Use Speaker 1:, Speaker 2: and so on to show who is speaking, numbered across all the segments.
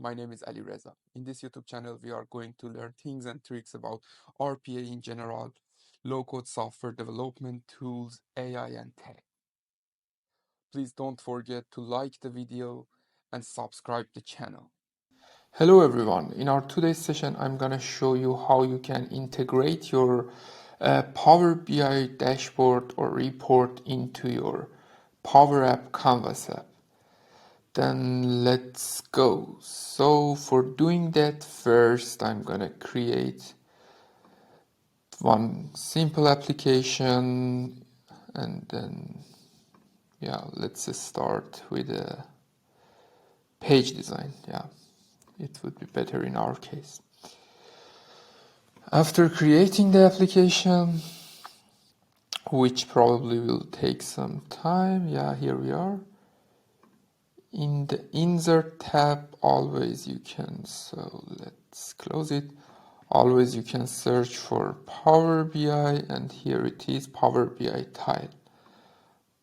Speaker 1: my name is Alireza. In this YouTube channel, we are going to learn things and tricks about RPA in general, low-code software development tools, AI, and tech. Please don't forget to like the video and subscribe the channel. Hello everyone. In our today's session, I'm gonna show you how you can integrate your Power BI dashboard or report into your Power App Canvas app. Then let's go. So for doing that, first I'm gonna create one simple application, and then let's start with a page design. It would be better in our case. After creating the application, which probably will take some time, here we are. In the insert tab, always you can, so let's close it. Always you can search for Power BI, and here it is, Power BI tile.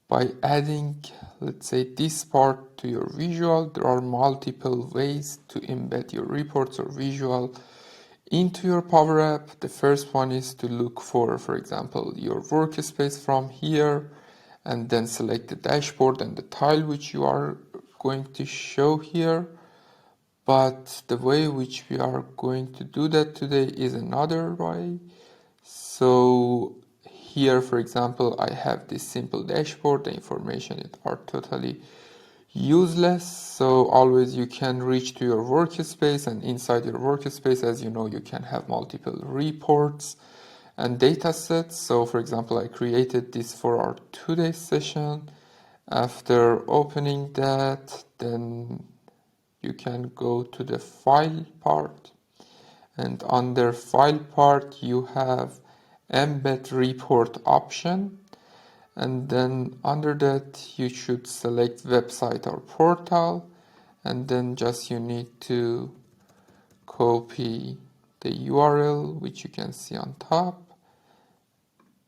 Speaker 1: By adding, let's say, this part to your visual, there are multiple ways to embed your reports or visual into your Power App. The first one is to look for example, your workspace from here, and then select the dashboard and the tile which you are going to show here. But the way which we are going to do that today is another way. So here, for example, I have this simple dashboard. The information are totally useless. So always you can reach to your workspace, and inside your workspace, as you know, you can have multiple reports and data sets. So for example, I created this for our today's session. After opening that, then you can go to the file part, and under file part you have embed report option, and then under that you should select website or portal, and then just you need to copy the URL which you can see on top.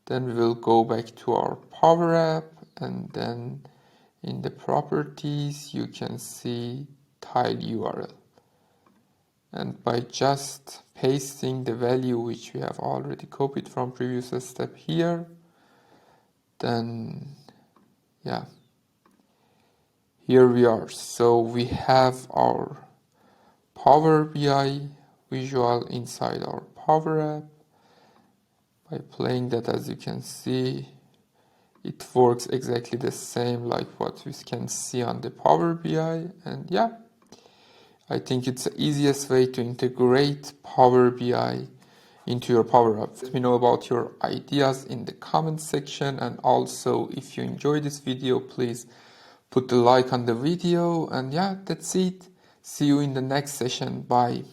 Speaker 1: Then we will go back to our Power App, and then in the properties you can see tile URL, and by just pasting the value which we have already copied from previous step here, then here we are. So we have our Power BI visual inside our Power App. By playing that, as you can see, it works exactly the same like what we can see on the Power BI. And I think it's the easiest way to integrate Power BI into your Power App. Let me know about your ideas in the comment section, and also if you enjoyed this video, please put the like on the video. And that's it. See you in the next session. Bye.